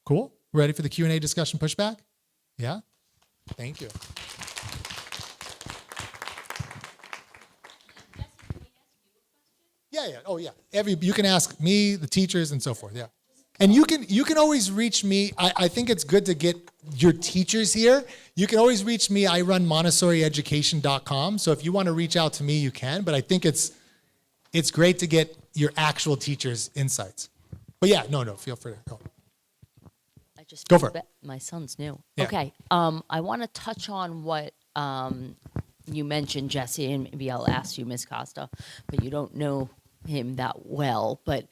Cool. Ready for the Q&A discussion pushback? Yeah? Thank you. Yeah. Oh, yeah. You can ask me, the teachers, and so forth. Yeah. And you can always reach me. I think it's good to get your teachers here. You can always reach me. I run MontessoriEducation.com. So if you want to reach out to me, you can. But I think it's great to get your actual teachers' insights. But yeah, no, feel free to go. I just Go for it. My son's new. Yeah. Okay. I want to touch on what you mentioned, Jesse, and maybe I'll ask you, Ms. Costa, but you don't know him that well. But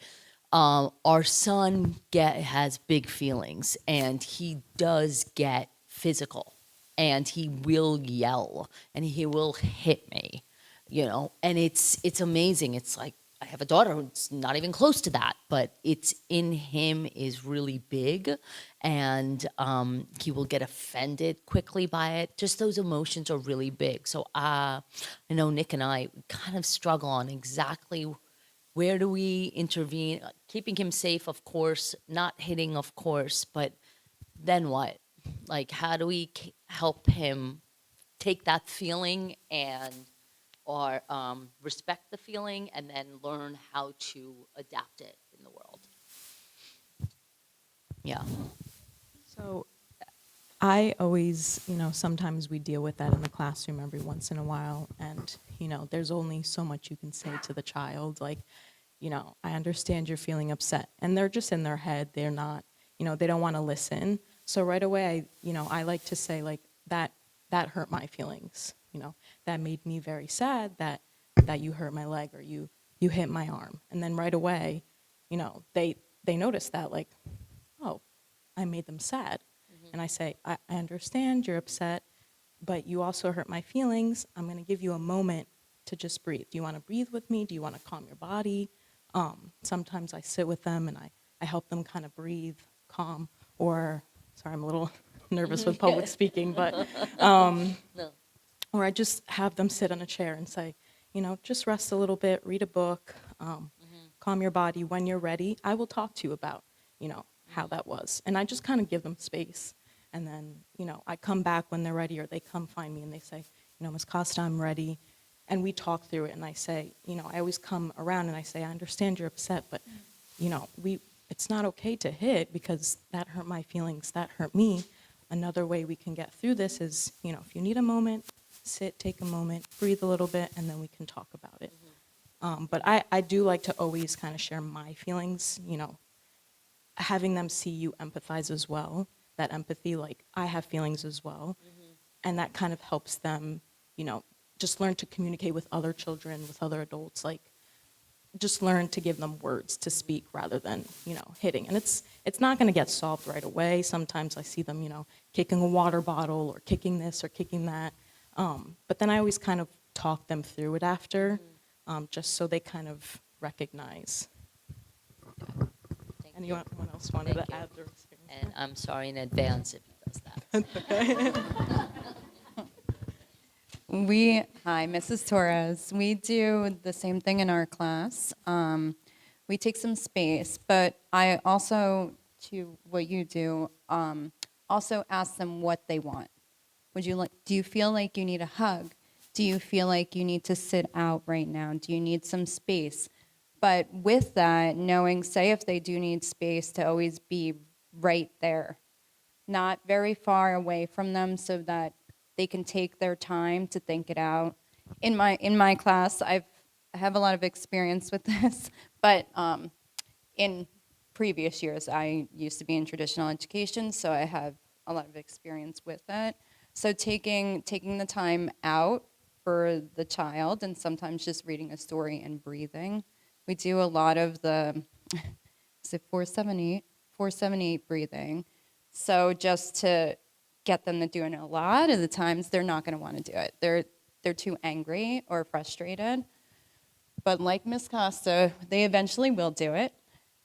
our son has big feelings, and he does get physical, and he will yell, and he will hit me, and it's amazing. It's like, I have a daughter who's not even close to that, but it's in him is really big, and he will get offended quickly by it. Just those emotions are really big. So I know Nick and I kind of struggle on exactly where do we intervene, keeping him safe, of course, not hitting, of course, but then what? Like, how do we help him take that feeling or respect the feeling, and then learn how to adapt it in the world? Yeah. So I always, sometimes we deal with that in the classroom every once in a while. And, there's only so much you can say to the child. Like, I understand you're feeling upset. And they're just in their head. They're not, they don't want to listen. So right away, I like to say, like, that hurt my feelings. That made me very sad that you hurt my leg or you hit my arm. And then right away, they notice that, like, oh, I made them sad. Mm-hmm. And I say, I understand you're upset, but you also hurt my feelings. I'm going to give you a moment to just breathe. Do you want to breathe with me? Do you want to calm your body? Sometimes I sit with them and I help them kind of breathe, calm, or, sorry, I'm a little nervous with public speaking, but, No. or I just have them sit on a chair and say, just rest a little bit, read a book, calm your body. When you're ready, I will talk to you about, how that was. And I just kind of give them space. And then, I come back when they're ready, or they come find me and they say, Ms. Costa, I'm ready. And we talk through it, and I say, I always come around and I say, I understand you're upset, but, it's not okay to hit because that hurt my feelings, that hurt me. Another way we can get through this is, if you need a moment, sit, take a moment, breathe a little bit, and then we can talk about it. But I do like to always kind of share my feelings, having them see you empathize as well, that empathy, like, I have feelings as well, and that kind of helps them, just learn to communicate with other children, with other adults, like, just learn to give them words to speak rather than, hitting. And it's not going to get solved right away. Sometimes I see them, kicking a water bottle or kicking this or kicking that. But then I always kind of talk them through it after, just so they kind of recognize. Anyone else wanted to add their experience? And I'm sorry in advance if he does that. Hi, Mrs. Torres. We do the same thing in our class. We take some space, but I also, to what you do, also ask them what they want. Do you feel like you need a hug? Do you feel like you need to sit out right now? Do you need some space? But with that, knowing, say if they do need space, to always be right there, not very far away from them so that they can take their time to think it out. In my class, I have a lot of experience with this, but in previous years, I used to be in traditional education, so I have a lot of experience with it. So taking the time out for the child, and sometimes just reading a story and breathing. We do a lot of the, is it 478? 478 breathing. So just to get them to do it, a lot of the times they're not going to want to do it. They're too angry or frustrated. But like Ms. Costa, they eventually will do it.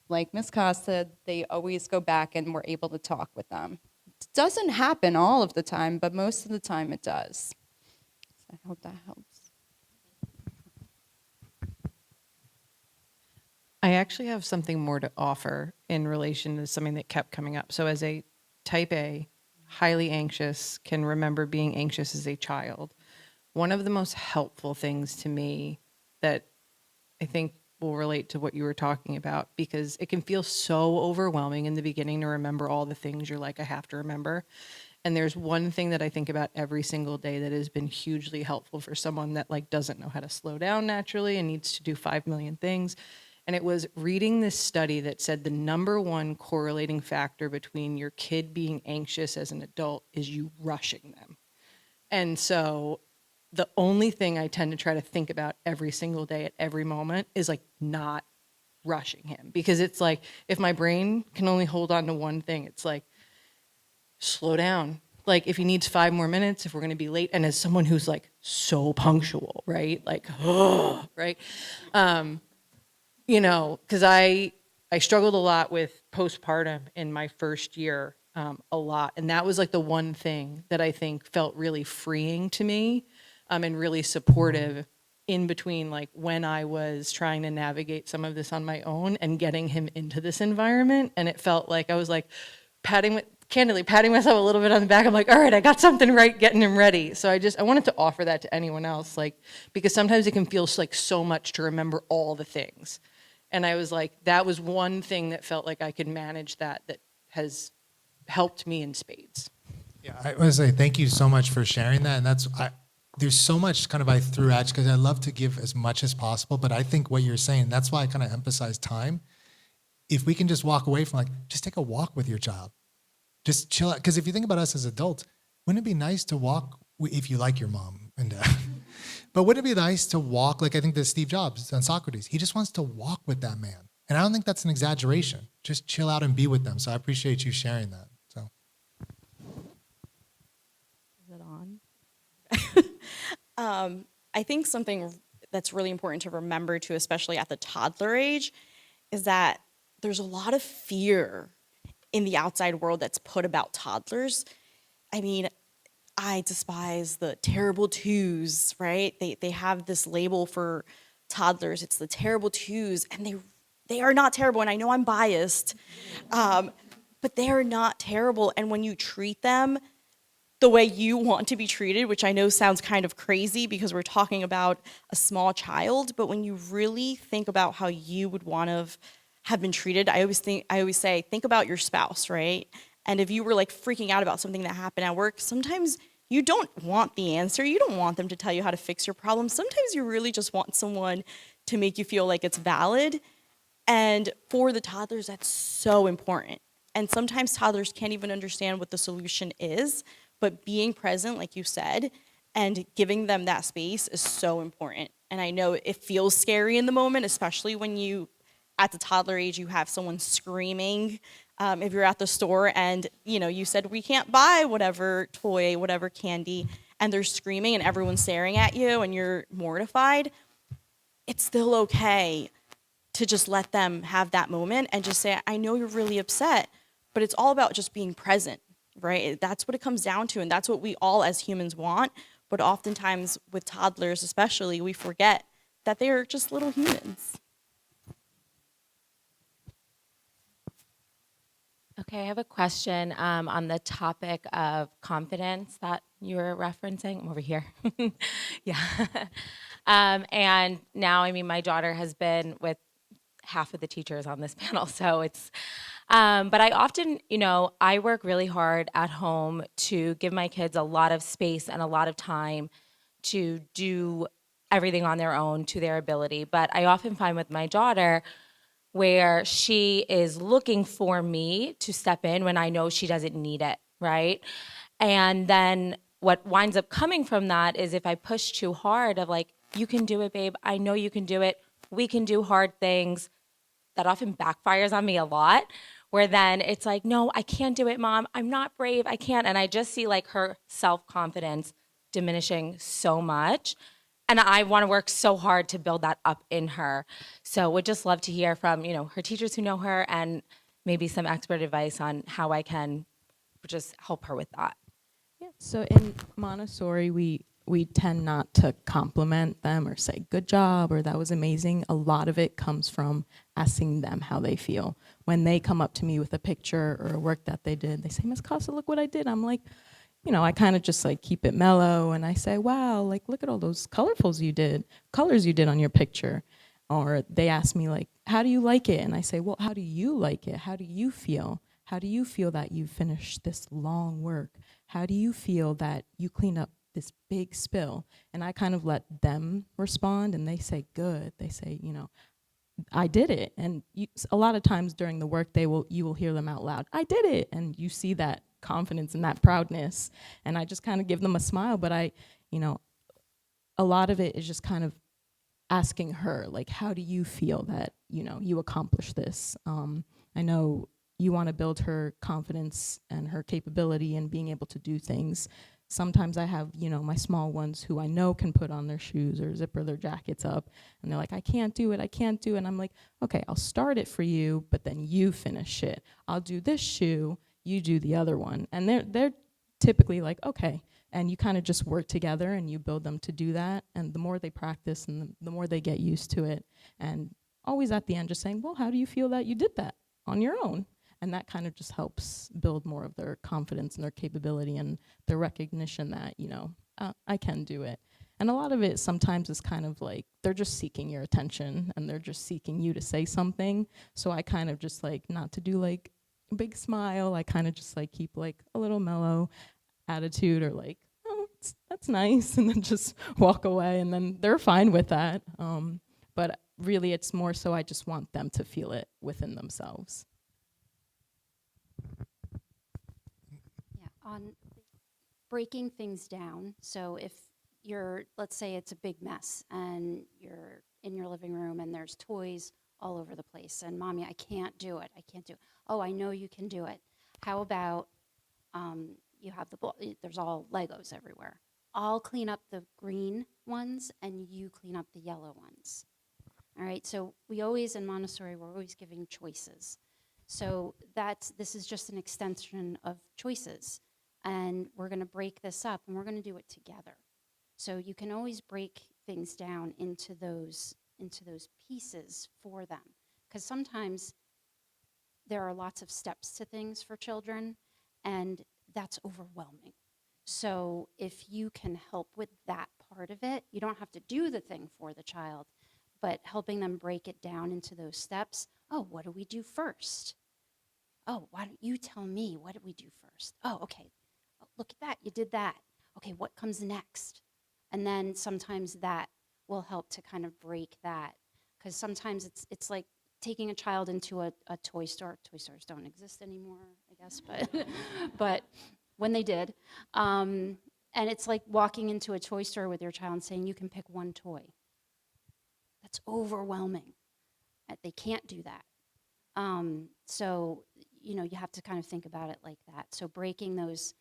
Like Ms. Costa, they always go back and we're able to talk with them. It doesn't happen all of the time, but most of the time it does. So I hope that helps. I actually have something more to offer in relation to something that kept coming up. So as a type A, highly anxious, can remember being anxious as a child. One of the most helpful things to me that I think will relate to what you were talking about, because it can feel so overwhelming in the beginning to remember all the things you're like, I have to remember. And there's one thing that I think about every single day that has been hugely helpful for someone that like doesn't know how to slow down naturally and needs to do 5 million things. And it was reading this study that said the number one correlating factor between your kid being anxious as an adult is you rushing them. And so the only thing I tend to try to think about every single day at every moment is like not rushing him, because it's like if my brain can only hold on to one thing, it's like slow down. Like if he needs 5 more minutes, if we're going to be late, and as someone who's like so punctual, right? Like, oh, right? You know, because I struggled a lot with postpartum in my first year, a lot, and that was like the one thing that I think felt really freeing to me, and really supportive in between like when I was trying to navigate some of this on my own and getting him into this environment. And it felt like I was like candidly patting myself a little bit on the back. I'm like, all right, I got something right, getting him ready. So I wanted to offer that to anyone else, like, because sometimes it can feel like so much to remember all the things. And I was like, that was one thing that felt like I could manage that has helped me in spades. Yeah, I want to say thank you so much for sharing that. And there's so much kind of I threw at you because I love to give as much as possible. But I think what you're saying, that's why I kind of emphasize time. If we can just walk away from just take a walk with your child. Just chill out. Because if you think about us as adults, wouldn't it be nice to walk if you like your mom and dad? But wouldn't it be nice to walk, like I think there's Steve Jobs on Socrates. He just wants to walk with that man. And I don't think that's an exaggeration. Just chill out and be with them. So I appreciate you sharing that. So. Is it on? I think something that's really important to remember too, especially at the toddler age, is that there's a lot of fear in the outside world that's put about toddlers. I mean, I despise the terrible twos, right? They have this label for toddlers. It's the terrible twos, and they are not terrible. And I know I'm biased, but they are not terrible. And when you treat them the way you want to be treated, which I know sounds kind of crazy because we're talking about a small child, but when you really think about how you would want to have been treated, I always say, think about your spouse, right? And if you were like freaking out about something that happened at work, sometimes you don't want the answer. You don't want them to tell you how to fix your problem. Sometimes you really just want someone to make you feel like it's valid. And for the toddlers, that's so important. And sometimes toddlers can't even understand what the solution is, but being present, like you said, and giving them that space is so important. And I know it feels scary in the moment, especially when at the toddler age, you have someone screaming. If you're at the store and, you said, we can't buy whatever toy, whatever candy, and they're screaming and everyone's staring at you and you're mortified, it's still okay to just let them have that moment and just say, I know you're really upset, but it's all about just being present, right? That's what it comes down to, and that's what we all as humans want. But oftentimes with toddlers especially, we forget that they're just little humans. Okay, I have a question on the topic of confidence that you were referencing. I'm over here. Yeah. And now, my daughter has been with half of the teachers on this panel, so it's, but I often, I work really hard at home to give my kids a lot of space and a lot of time to do everything on their own to their ability. But I often find with my daughter, where she is looking for me to step in when I know she doesn't need it, right? And then what winds up coming from that is if I push too hard of like, you can do it, babe. I know you can do it. We can do hard things. That often backfires on me a lot, where then it's like, no, I can't do it, Mom. I'm not brave. I can't. And I just see like her self-confidence diminishing so much. And I want to work so hard to build that up in her. So would just love to hear from, her teachers who know her and maybe some expert advice on how I can just help her with that. Yeah, so in Montessori, we tend not to compliment them or say, good job, or that was amazing. A lot of it comes from asking them how they feel. When they come up to me with a picture or a work that they did, they say, Miss Costa, look what I did. I'm like, I kind of just like keep it mellow and I say, wow, like look at all those colors you did on your picture. Or they ask me like, how do you like it? And I say, well, how do you like it? How do you feel? How do you feel that you finished this long work? How do you feel that you cleaned up this big spill? And I kind of let them respond and they say, good. They say, I did it. And a lot of times during the work, you will hear them out loud, I did it. And you see that confidence and that proudness. And I just kind of give them a smile, but a lot of it is just kind of asking her, like, how do you feel that, you accomplished this? I know you want to build her confidence and her capability and being able to do things. Sometimes I have, my small ones who I know can put on their shoes or zipper their jackets up, and they're like, I can't do it. And I'm like, okay, I'll start it for you, but then you finish it. I'll do this shoe, you do the other one. And they're typically like, okay. And you kind of just work together and you build them to do that. And the more they practice and the more they get used to it. And always at the end just saying, well, how do you feel that you did that on your own? And that kind of just helps build more of their confidence and their capability and their recognition that, I can do it. And a lot of it sometimes is kind of like they're just seeking your attention and they're just seeking you to say something. So I kind of just like not to do like a big smile. I kind of just like keep like a little mellow attitude or like, oh, that's nice, and then just walk away, and then they're fine with that. But really, it's more so I just want them to feel it within themselves. Yeah, on breaking things down. So if let's say it's a big mess and you're in your living room and there's toys all over the place, and mommy, I can't do it. Oh, I know you can do it. How about you have there's all Legos everywhere. I'll clean up the green ones and you clean up the yellow ones. All right, so we always, in Montessori, we're always giving choices. So this is just an extension of choices. And we're gonna break this up and we're gonna do it together. So you can always break things down into those pieces for them. Because sometimes there are lots of steps to things for children, and that's overwhelming. So if you can help with that part of it, you don't have to do the thing for the child, but helping them break it down into those steps. Oh, what do we do first? Oh, why don't you tell me, what did we do first? Oh, okay, oh, look at that, you did that. Okay, what comes next? And then sometimes that will help to kind of break that, because sometimes it's like taking a child into a toy store. Toy stores don't exist anymore, I guess, but but when they did, and it's like walking into a toy store with your child and saying you can pick one toy. That's overwhelming. They can't do that. So you have to kind of think about it like that. So breaking those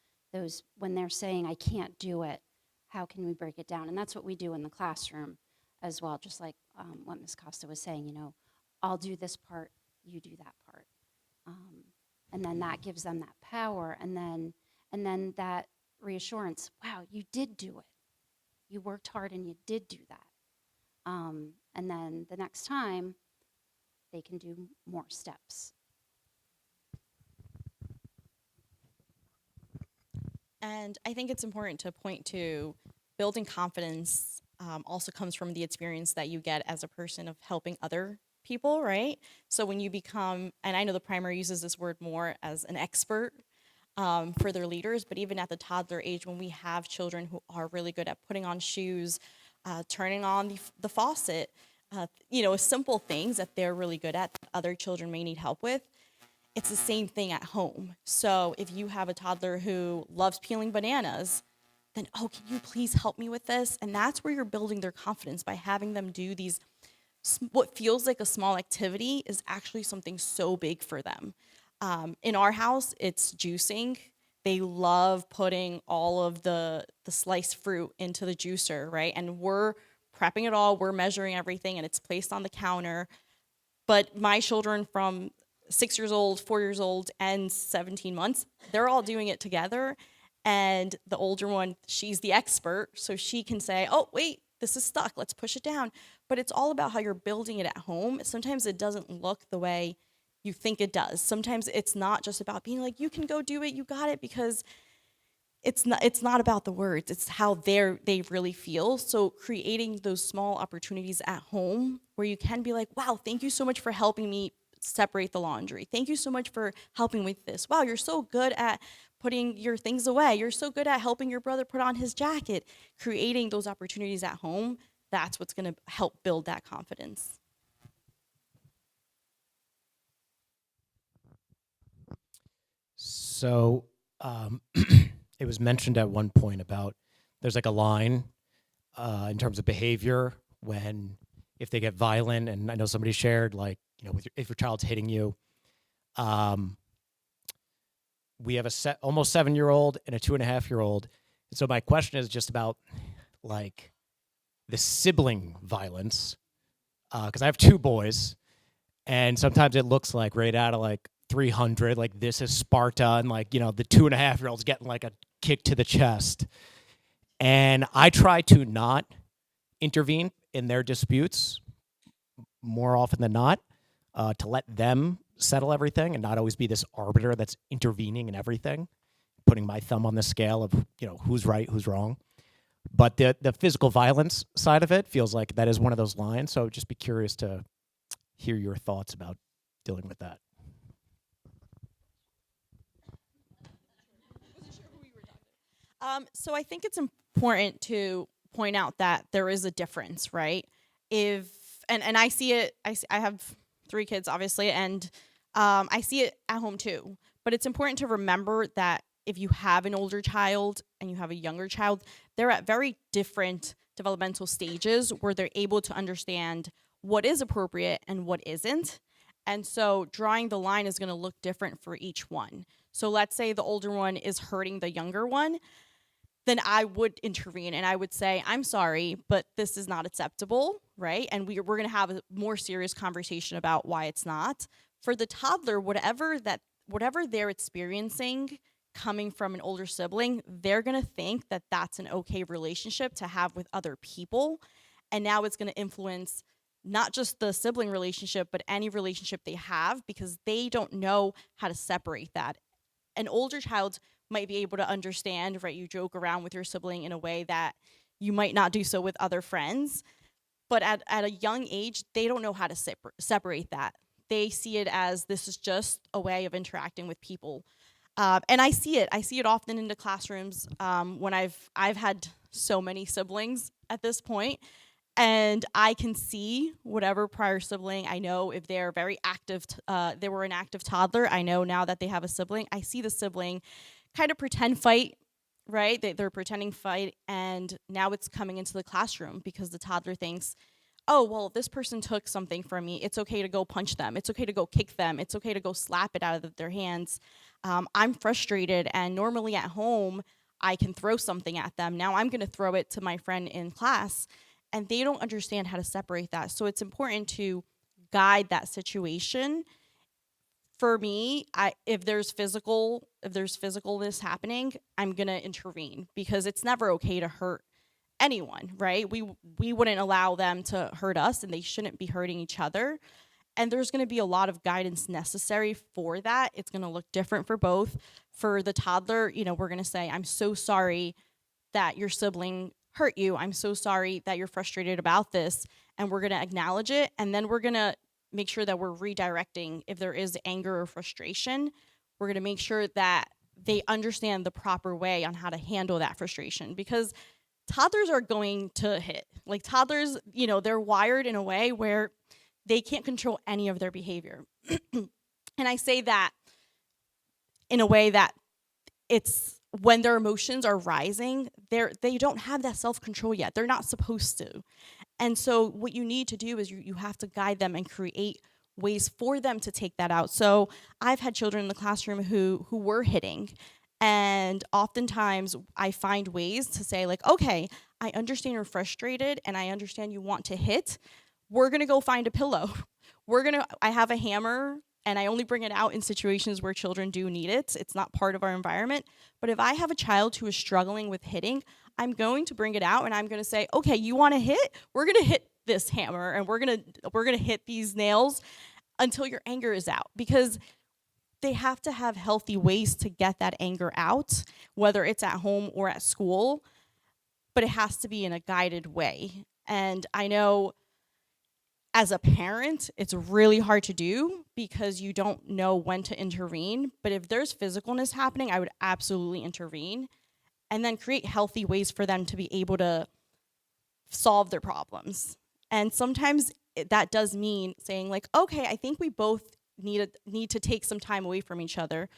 when they're saying I can't do it, how can we break it down? And that's what we do in the classroom as well. Just like what Ms. Costa was saying, I'll do this part, you do that part. And then that gives them that power, and then that reassurance, wow, you did do it. You worked hard and you did do that. And then the next time, they can do more steps. And I think it's important to point to building confidence also comes from the experience that you get as a person of helping other people, right? So when you become, and I know the primary uses this word more as an expert for their leaders, but even at the toddler age, when we have children who are really good at putting on shoes, turning on the faucet, simple things that they're really good at that other children may need help with, it's the same thing at home. So if you have a toddler who loves peeling bananas, then, oh, can you please help me with this? And that's where you're building their confidence by having them do these, what feels like a small activity is actually something so big for them. In our house, it's juicing. They love putting all of the sliced fruit into the juicer, right? And we're prepping it all, we're measuring everything, and it's placed on the counter. But my children from 6 years old, 4 years old, and 17 months, they're all doing it together. And the older one, she's the expert, so she can say, oh, wait, this is stuck, let's push it down. But it's all about how you're building it at home. Sometimes it doesn't look the way you think it does. Sometimes it's not just about being like, you can go do it, you got it, because it's not about the words, it's how they really feel. So creating those small opportunities at home where you can be like, wow, thank you so much for helping me separate the laundry. Thank you so much for helping with this. Wow, you're so good at putting your things away. You're so good at helping your brother put on his jacket. Creating those opportunities at home, that's what's going to help build that confidence. So it was mentioned at one point about there's like a line in terms of behavior when if they get violent, and I know somebody shared like, you know, if your child's hitting you. We have almost 7-year-old and a 2.5-year-old. And so my question is just about like the sibling violence, because I have 2 boys, and sometimes it looks like right out of like 300, like this is Sparta, and like, you know, the 2.5-year-old's getting like a kick to the chest. And I try to not intervene in their disputes more often than not, to let them settle everything and not always be this arbiter that's intervening in everything, putting my thumb on the scale of, you know, who's right, who's wrong. But the physical violence side of it feels like that is one of those lines. So just be curious to hear your thoughts about dealing with that. So I think it's important to point out that there is a difference, right? And I see it. I have 3 kids, obviously, and I see it at home too. But it's important to remember that if you have an older child and you have a younger child, they're at very different developmental stages where they're able to understand what is appropriate and what isn't. And so drawing the line is going to look different for each one. So let's say the older one is hurting the younger one, then I would intervene and I would say, I'm sorry, but this is not acceptable, right? And we're going to have a more serious conversation about why it's not. For the toddler, whatever they're experiencing coming from an older sibling, they're going to think that that's an okay relationship to have with other people. And now it's going to influence not just the sibling relationship, but any relationship they have, because they don't know how to separate that. An older child might be able to understand, right? You joke around with your sibling in a way that you might not do so with other friends. But at a young age, they don't know how to separate that. They see it as this is just a way of interacting with people. And I see it. I see it often in the classrooms when I've had so many siblings at this point. And I can see whatever prior sibling, I know if they're very active, they were an active toddler, I know now that they have a sibling, I see the sibling kind of pretend fight, right? They're pretending fight, and now it's coming into the classroom because the toddler thinks, oh, well, this person took something from me. It's okay to go punch them. It's okay to go kick them. It's okay to go slap it out of their hands. I'm frustrated, and normally at home, I can throw something at them. Now I'm going to throw it to my friend in class, and they don't understand how to separate that. So it's important to guide that situation. For me, if there's physicalness happening, I'm going to intervene, because it's never okay to hurt anyone, right? We wouldn't allow them to hurt us, and they shouldn't be hurting each other. And there's going to be a lot of guidance necessary for that. It's going to look different for both. For the toddler, you know, we're going to say, I'm so sorry that your sibling hurt you. I'm so sorry that you're frustrated about this. And we're going to acknowledge it. And then we're going to make sure that we're redirecting. If there is anger or frustration, we're going to make sure that they understand the proper way on how to handle that frustration, because toddlers are going to hit. Like toddlers, you know, they're wired in a way where they can't control any of their behavior. And I say that in a way that it's when their emotions are rising, they don't have that self-control yet. They're not supposed to. And so what you need to do is you have to guide them and create ways for them to take that out. So I've had children in the classroom who were hitting, and oftentimes I find ways to say, like, okay, I understand you're frustrated and I understand you want to hit. We're going to go find a pillow. I have a hammer, and I only bring it out in situations where children do need it. It's not part of our environment. But if I have a child who is struggling with hitting, I'm going to bring it out and I'm going to say, okay, you want to hit? We're going to hit this hammer and we're going to hit these nails until your anger is out, because they have to have healthy ways to get that anger out, whether it's at home or at school, but it has to be in a guided way. And I know as a parent, it's really hard to do because you don't know when to intervene. But if there's physicalness happening, I would absolutely intervene and then create healthy ways for them to be able to solve their problems. And sometimes that does mean saying like, okay, I think we both need to take some time away from each other.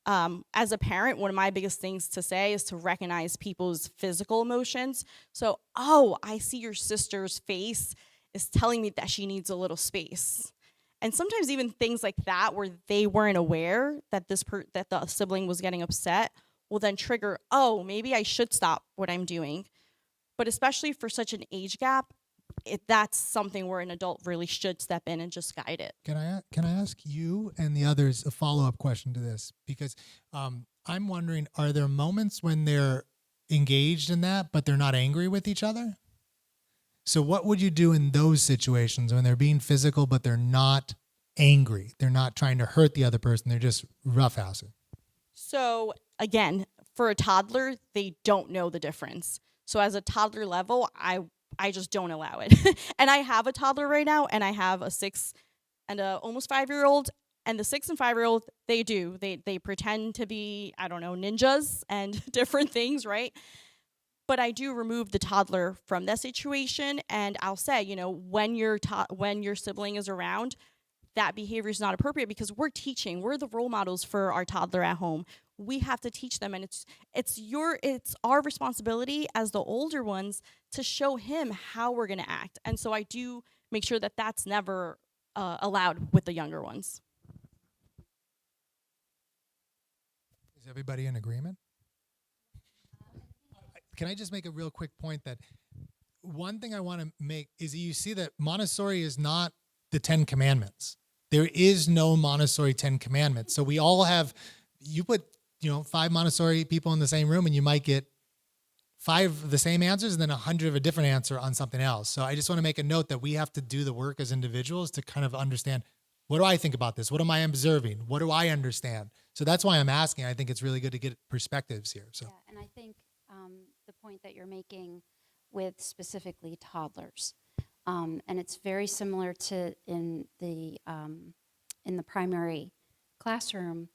As a parent, one of my biggest things to say is to recognize people's physical emotions. So, oh, I see your sister's face is telling me that she needs a little space. And sometimes even things like that, where they weren't aware that that the sibling was getting upset, will then trigger, oh, maybe I should stop what I'm doing. But especially for such an age gap, that's something where an adult really should step in and just guide it. Can I ask you and the others a follow-up question to this? Because I'm wondering, are there moments when they're engaged in that, but they're not angry with each other? So what would you do in those situations when they're being physical, but they're not angry? They're not trying to hurt the other person. They're just roughhousing. So again, for a toddler, they don't know the difference. So as a toddler level, I just don't allow it. And I have a toddler right now, and I have a 6 and a almost 5-year-old. And the 6 and 5-year-old, they pretend to be, I don't know, ninjas and different things, right? But I do remove the toddler from that situation, and I'll say, you know, when your sibling is around, that behavior is not appropriate, because we're the role models for our toddler at home. We have to teach them, and it's our responsibility as the older ones to show him how we're going to act. And so I do make sure that that's never allowed with the younger ones. Is everybody in agreement? Can I just make a real quick point that one thing I want to make is that you see that Montessori is not the 10 Commandments. There is no Montessori 10 Commandments. So we all have, you put, 5 Montessori people in the same room and you might get 5 of the same answers and then 100 of a different answer on something else. So I just want to make a note that we have to do the work as individuals to kind of understand, what do I think about this? What am I observing? What do I understand? So that's why I'm asking. I think it's really good to get perspectives here. So. Yeah, and I think the point that you're making with specifically toddlers, and it's very similar to in the primary classroom,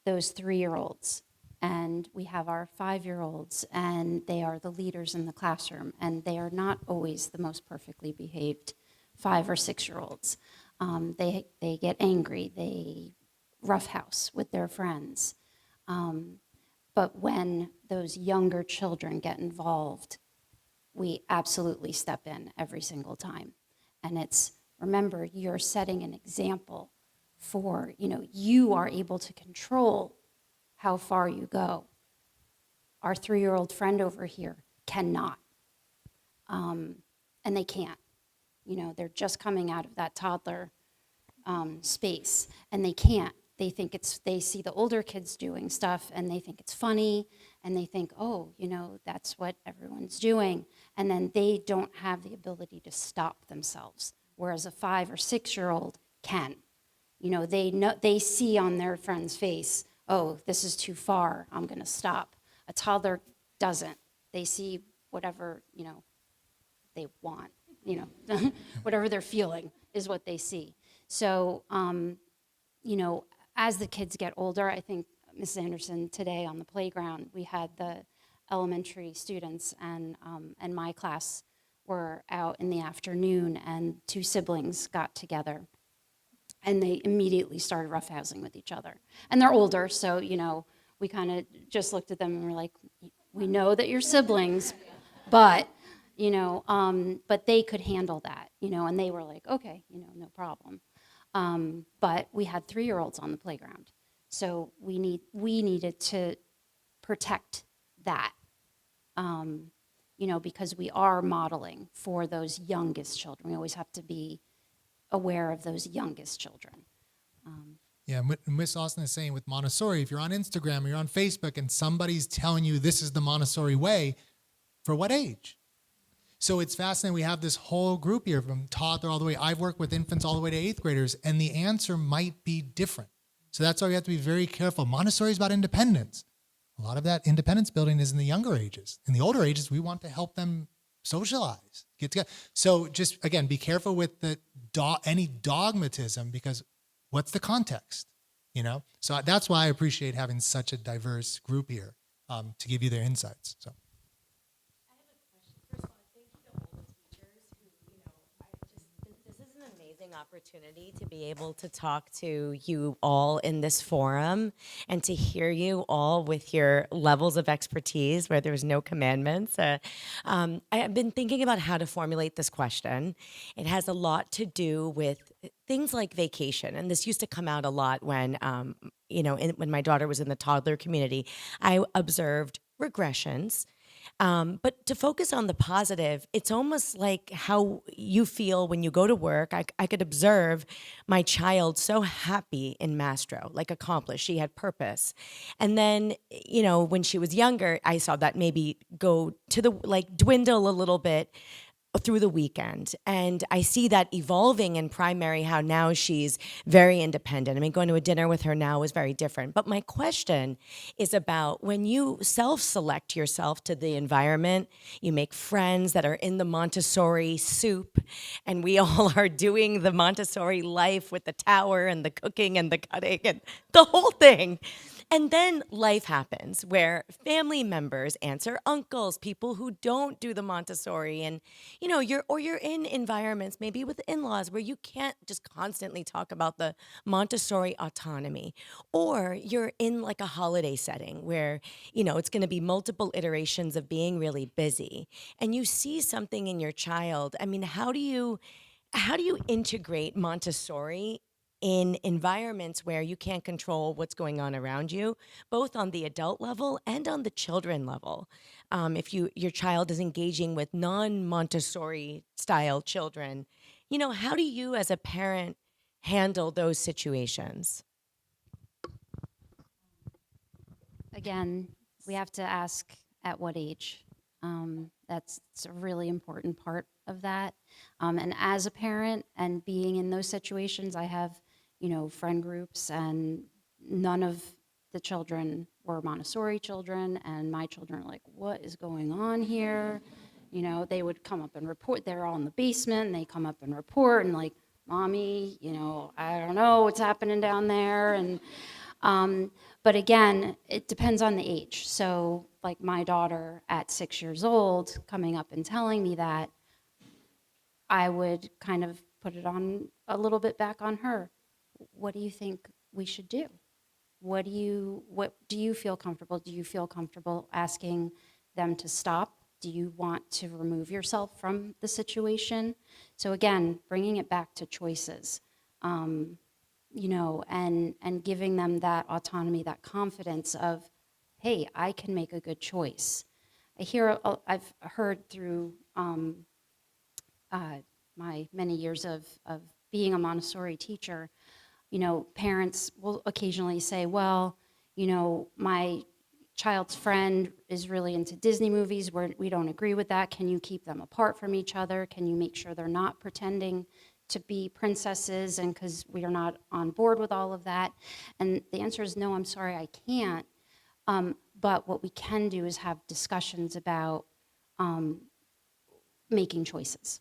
those 3-year-olds, and we have our 5-year-olds, and they are the leaders in the classroom, and they are not always the most perfectly behaved 5 or 6-year-olds. They get angry, they roughhouse with their friends. But when those younger children get involved, we absolutely step in every single time. And it's, remember, you're setting an example for, you are able to control how far you go. Our 3-year-old friend over here cannot. And they can't. They're just coming out of that toddler space, and they can't. They see the older kids doing stuff, and they think it's funny, and they think, oh, that's what everyone's doing. And then they don't have the ability to stop themselves, whereas a 5 or 6-year-old can. They see on their friend's face, oh, this is too far, I'm going to stop. A toddler doesn't. They see whatever, they want, whatever they're feeling is what they see. So, as the kids get older, I think Mrs. Anderson, today on the playground, we had the elementary students and my class were out in the afternoon, and 2 siblings got together, and they immediately started roughhousing with each other. And they're older, so, we kind of just looked at them and were like, we know that you're siblings, but, but they could handle that, and they were like, okay, no problem. But we had 3-year-olds on the playground. So we needed to protect that, because we are modeling for those youngest children. We always have to be aware of those youngest children. Yeah, Miss Austin is saying with Montessori, if you're on Instagram or you're on Facebook and somebody's telling you this is the Montessori way, For what age? So it's fascinating. We have this whole group here from toddler all the way. I've worked with infants all the way to 8th graders, and the answer might be different. So that's why we have to be very careful. Montessori is about independence. A lot of that independence building is in the younger ages. In the older ages, we want to help them socialize, get together. So just, again, be careful with the any dogmatism, because what's the context? You know? So that's why I appreciate having such a diverse group here to give you their insights. So. Opportunity to be able to talk to you all in this forum and to hear you all with your levels of expertise where there's no commandments. I've been thinking about how to formulate this question. It has a lot to do with things like vacation, and this used to come out a lot when, when my daughter was in the toddler community. I observed regressions. But to focus on the positive, it's almost like how you feel when you go to work. I could observe my child so happy in Mastro, like accomplished. She had purpose. And then, when she was younger, I saw that maybe go to dwindle a little bit through the weekend. And I see that evolving in primary, how now she's very independent. I mean, going to a dinner with her now is very different. But my question is about when you self-select yourself to the environment, you make friends that are in the Montessori soup, and we all are doing the Montessori life with the tower and the cooking and the cutting and the whole thing. And then life happens where family members, aunts or uncles, people who don't do the Montessori, and you're in environments maybe with in-laws where you can't just constantly talk about the Montessori autonomy, or you're in like a holiday setting where it's going to be multiple iterations of being really busy, and you see something in your child. I mean, how do you integrate Montessori in environments where you can't control what's going on around you, both on the adult level and on the children level? If your child is engaging with non-Montessori style children, how do you as a parent handle those situations? Again, we have to ask at what age. That's a really important part of that. And as a parent and being in those situations, I have, friend groups, and none of the children were Montessori children, and my children are like, what is going on here? They would come up and report. They're all in the basement, and they come up and report, and like, Mommy, I don't know what's happening down there. And but again, it depends on the age. So like my daughter at 6 years old coming up and telling me that, I would kind of put it on a little bit back on her. What do you think we should do? What do you feel comfortable? Do you feel comfortable asking them to stop? Do you want to remove yourself from the situation? So again, bringing it back to choices, and giving them that autonomy, that confidence of, hey, I can make a good choice. I've heard through my many years of being a Montessori teacher, parents will occasionally say, well, my child's friend is really into Disney movies. We don't agree with that. Can you keep them apart from each other? Can you make sure they're not pretending to be princesses, and because we are not on board with all of that? And the answer is no, I'm sorry, I can't. But what we can do is have discussions about making choices.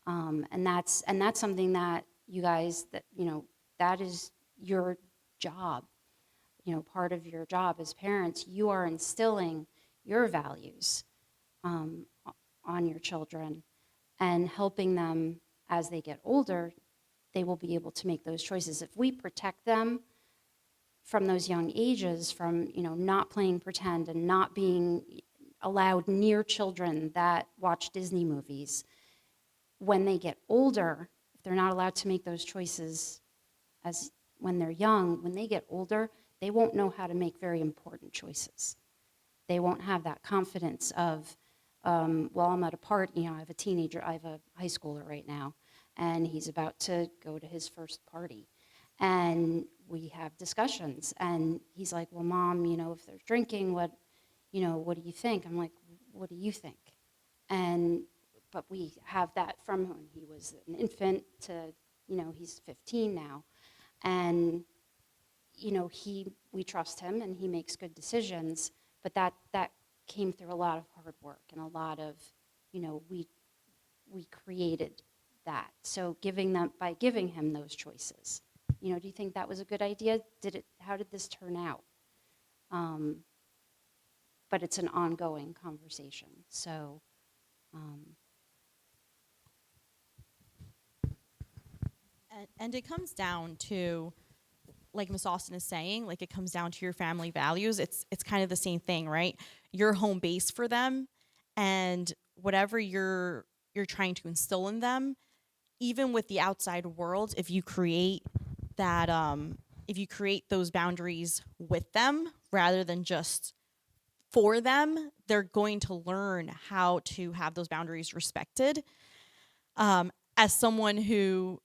And that's something that you guys, that is your job. Part of your job as parents, you are instilling your values on your children and helping them as they get older. They will be able to make those choices. If we protect them from those young ages, from not playing pretend and not being allowed near children that watch Disney movies, when they get older, if they're not allowed to make those choices as when they're young, when they get older, they won't know how to make very important choices. They won't have that confidence of, well, I'm at a party, I have a teenager, I have a high schooler right now, and he's about to go to his first party. And we have discussions, and he's like, well, Mom, if they're drinking, what do you think? I'm like, what do you think? And, but we have that from when he was an infant to, he's 15 now. And, we trust him and he makes good decisions, but that came through a lot of hard work and a lot of, we created that. So by giving him those choices, do you think that was a good idea? How did this turn out? But it's an ongoing conversation. So, And it comes down to, like Miss Austin is saying, like it comes down to your family values. It's kind of the same thing, right? You're home base for them, and whatever you're trying to instill in them, even with the outside world, if you create that, if you create those boundaries with them rather than just for them, they're going to learn how to have those boundaries respected. As someone who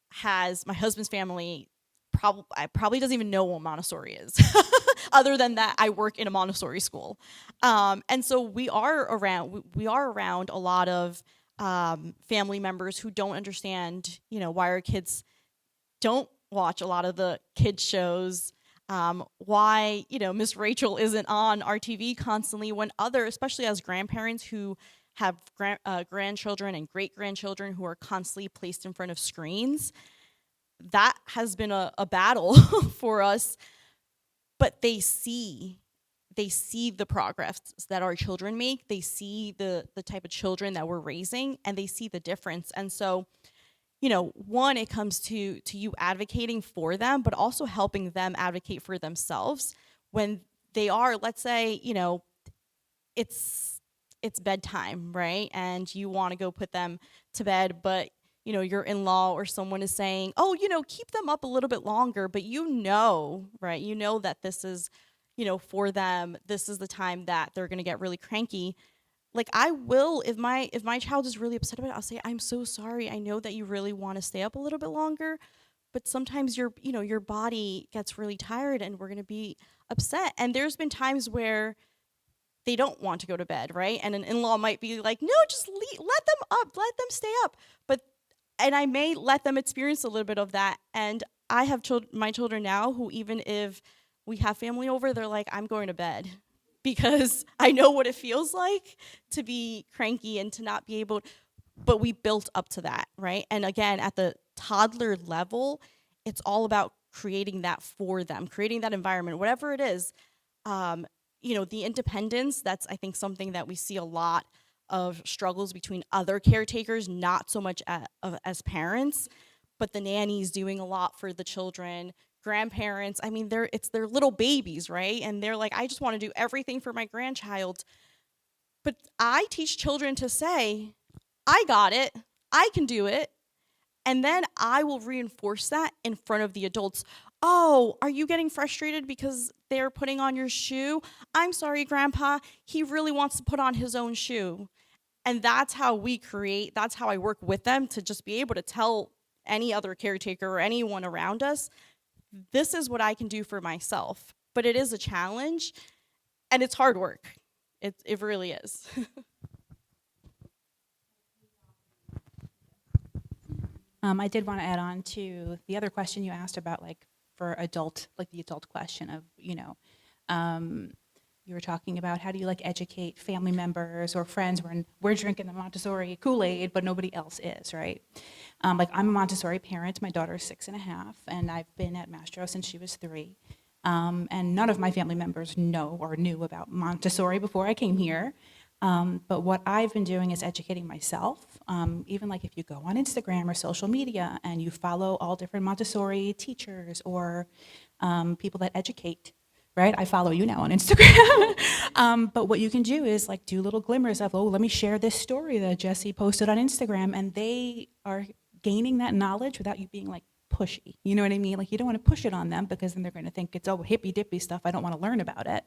has my husband's family, probably doesn't even know what Montessori is. Other than that, I work in a Montessori school, and so we are around a lot of family members who don't understand, why our kids don't watch a lot of the kids shows. Why Miss Rachel isn't on our TV constantly when especially as grandparents who have grandchildren and great-grandchildren who are constantly placed in front of screens. That has been a battle for us, but they see the progress that our children make. They see the type of children that we're raising, and they see the difference. And so, one, it comes to you advocating for them, but also helping them advocate for themselves when they are, let's say, it's bedtime, right? And you want to go put them to bed, but your in-law or someone is saying, oh, keep them up a little bit longer, but right? That this is, for them, this is the time that they're going to get really cranky. Like I will, if my child is really upset about it, I'll say, I'm so sorry. I know that you really want to stay up a little bit longer, but sometimes your body gets really tired and we're going to be upset. And there's been times where they don't want to go to bed, right? And an in-law might be like, no, just let them up, let them stay up. And I may let them experience a little bit of that. And I have my children now who, even if we have family over, they're like, I'm going to bed, because I know what it feels like to be cranky and to not be able, but we built up to that, right? And again, at the toddler level, it's all about creating that for them, creating that environment, whatever it is. The independence, that's, I think, something that we see a lot of struggles between other caretakers, not so much as parents, but the nannies doing a lot for the children, grandparents. I mean, it's their little babies, right? And they're like, I just want to do everything for my grandchild. But I teach children to say, I got it, I can do it. And then I will reinforce that in front of the adults. Oh, are you getting frustrated because they're putting on your shoe? I'm sorry, Grandpa. He really wants to put on his own shoe. And that's how that's how I work with them, to just be able to tell any other caretaker or anyone around us, this is what I can do for myself. But it is a challenge, and it's hard work. It really is. I did want to add on to the other question you asked about, for the adult question of, you were talking about how do you educate family members or friends when we're drinking the Montessori Kool-Aid, but nobody else is, right? I'm a Montessori parent. My daughter's 6.5, and I've been at Mastro since she was 3. And none of my family members know or knew about Montessori before I came here. But what I've been doing is educating myself. Even if you go on Instagram or social media and you follow all different Montessori teachers or people that educate, right? I follow you now on Instagram. But what you can do is do little glimmers of, let me share this story that Jesse posted on Instagram, and they are gaining that knowledge without you being pushy. You know what I mean? You don't want to push it on them, because then they're going to think it's hippy dippy stuff. I don't want to learn about it.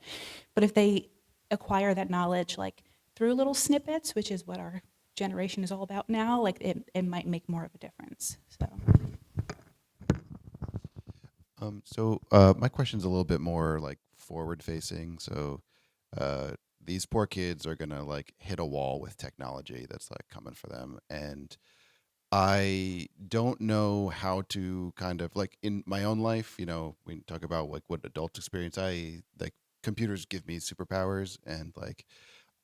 But if they acquire that knowledge through little snippets, which is what our generation is all about now, it might make more of a difference. So my question's a little bit more forward facing. So these poor kids are gonna like hit a wall with technology that's like coming for them, and I don't know how to kind of like in my own life, we talk about like what adult experience I like computers give me superpowers, and like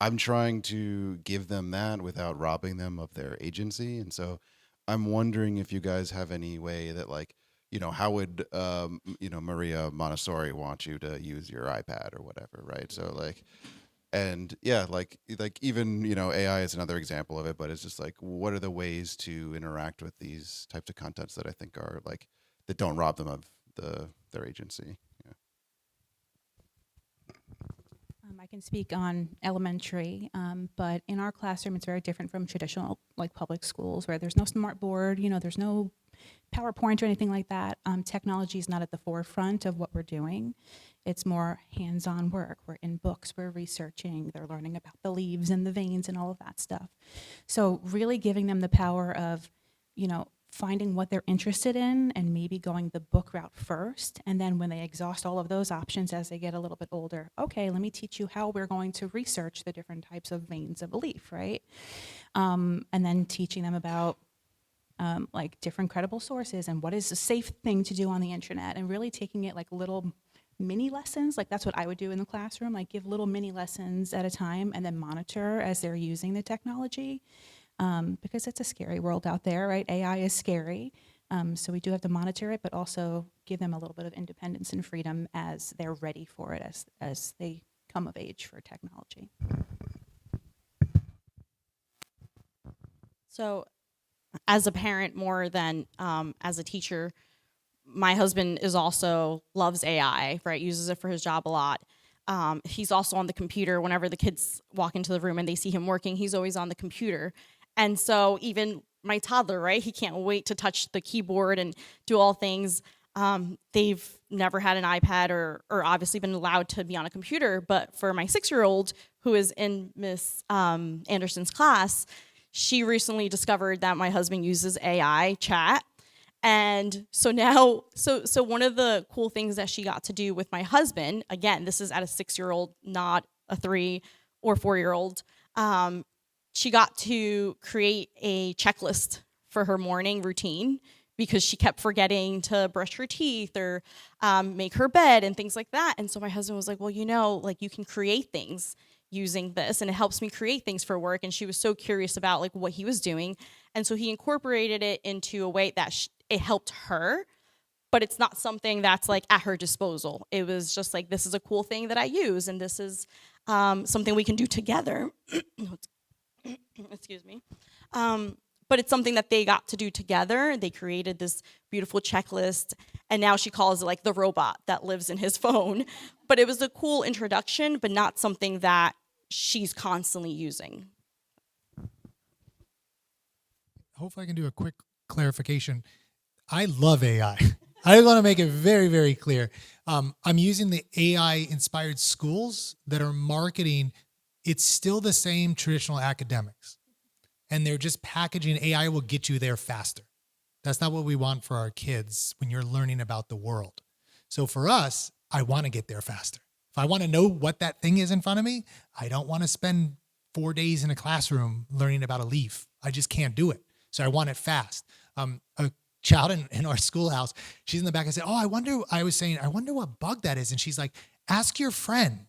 I'm trying to give them that without robbing them of their agency. And so I'm wondering if you guys have any way that like, how would Maria Montessori want you to use your iPad or whatever, right? So like, and yeah, like even AI is another example of it, but it's just like what are the ways to interact with these types of contents that I think are like that don't rob them of their agency. Yeah. I can speak on elementary, but in our classroom, it's very different from traditional like public schools where there's no smart board, there's no PowerPoint or anything like that. Technology is not at the forefront of what we're doing. It's more hands-on work. We're in books, we're researching, they're learning about the leaves and the veins and all of that stuff. So really giving them the power of, finding what they're interested in and maybe going the book route first. And then when they exhaust all of those options as they get a little bit older, okay, let me teach you how we're going to research the different types of veins of a leaf, right? And then teaching them about like different credible sources and what is a safe thing to do on the internet, and really taking it like little mini lessons. Like that's what I would do in the classroom, like give little mini lessons at a time and then monitor as they're using the technology. Because it's a scary world out there, right? AI is scary. So we do have to monitor it, but also give them a little bit of independence and freedom as they're ready for it, as they come of age for technology. So, as a parent more than as a teacher, my husband is also loves AI, right? Uses it for his job a lot. He's also on the computer. Whenever the kids walk into the room and they see him working, he's always on the computer. And so even my toddler, right? He can't wait to touch the keyboard and do all things. They've never had an iPad or obviously been allowed to be on a computer. But for my 6-year-old, who is in Miss Anderson's class, she recently discovered that my husband uses AI chat. And so now, so one of the cool things that she got to do with my husband, again, this is at a 6-year-old, not a 3 or 4-year-old, she got to create a checklist for her morning routine because she kept forgetting to brush her teeth or make her bed and things like that. And so my husband was like, well, like you can create things using this, and it helps me create things for work. And she was so curious about like what he was doing. And so he incorporated it into a way that it helped her, but it's not something that's like at her disposal. It was just like, this is a cool thing that I use, and this is something we can do together. Excuse me. But it's something that they got to do together. They created this beautiful checklist, and now she calls it like the robot that lives in his phone. But it was a cool introduction, but not something that she's constantly using. Hopefully I can do a quick clarification. I love AI. I want to make it very, very clear. I'm using the AI-inspired schools that are marketing. It's still the same traditional academics, and they're just packaging AI will get you there faster. That's not what we want for our kids when you're learning about the world. So for us, I want to get there faster. If I want to know what that thing is in front of me, I don't want to spend 4 days in a classroom learning about a leaf. I just can't do it. So I want it fast. A child in our schoolhouse, she's in the back. I said, I wonder what bug that is. And she's like, ask your friend.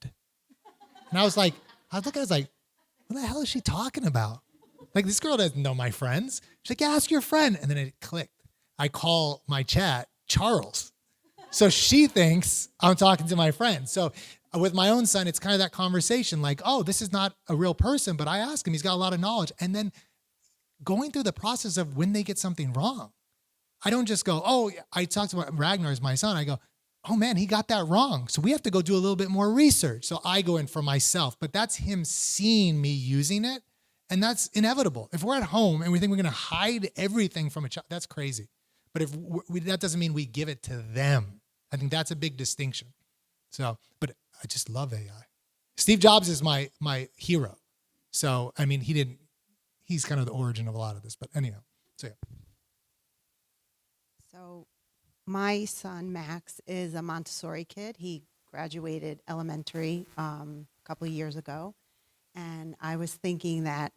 And I was looking at it, like, what the hell is she talking about? Like, this girl doesn't know my friends. She's like, yeah, ask your friend. And then it clicked. I call my chat Charles. So she thinks I'm talking to my friend. So with my own son, it's kind of that conversation like, oh, this is not a real person, but I ask him, he's got a lot of knowledge. And then going through the process of when they get something wrong. I don't just go, I talked to Ragnar as my son. I go, oh man, he got that wrong. So we have to go do a little bit more research. So I go in for myself, but that's him seeing me using it. And that's inevitable. If we're at home and we think we're going to hide everything from a child, that's crazy. But if that doesn't mean we give it to them. I think that's a big distinction. So, but I just love AI. Steve Jobs is my hero. So, I mean, he's kind of the origin of a lot of this, but anyhow, so yeah. So my son, Max, is a Montessori kid. He graduated elementary a couple of years ago, and I was thinking that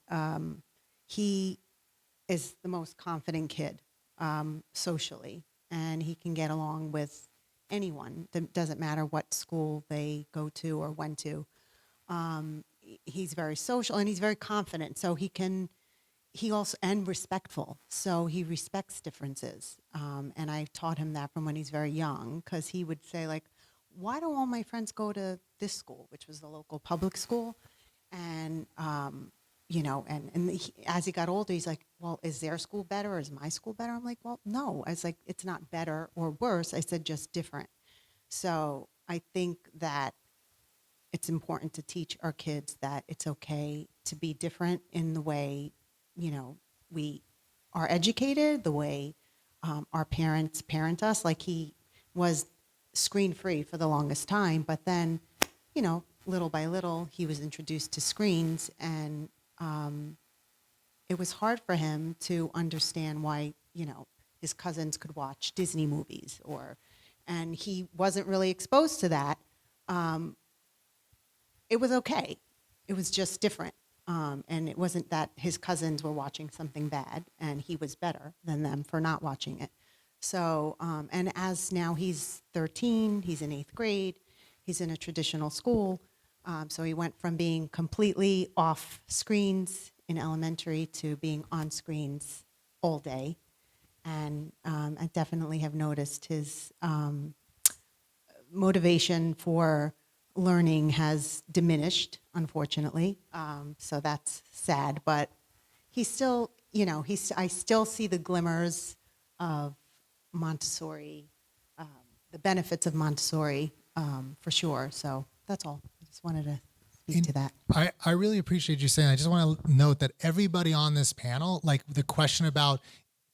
he is the most confident kid socially, and he can get along with anyone. It doesn't matter what school they go to or went to. He's very social and he's very confident, so he also, and respectful, so he respects differences. And I taught him that from when he's very young, because he would say, like, why don't all my friends go to this school, which was the local public school? And as he got older, he's like, well, is their school better or is my school better? I'm like, well, no. I was like, it's not better or worse. I said, just different. So I think that it's important to teach our kids that it's okay to be different in the way, we are educated, the way our parents parent us. Like, he was screen-free for the longest time, but then, little by little, he was introduced to screens, and it was hard for him to understand why, his cousins could watch Disney movies, and he wasn't really exposed to that. It was okay. It was just different. And it wasn't that his cousins were watching something bad and he was better than them for not watching it. So, and as now he's 13, he's in 8th grade, he's in a traditional school. So he went from being completely off screens in elementary to being on screens all day. And I definitely have noticed his motivation for learning has diminished, unfortunately. So that's sad, but he's still, I still see the glimmers of Montessori, the benefits of Montessori, for sure. So that's all. I just wanted to speak to that. I really appreciate you saying. I just want to note that everybody on this panel, like the question about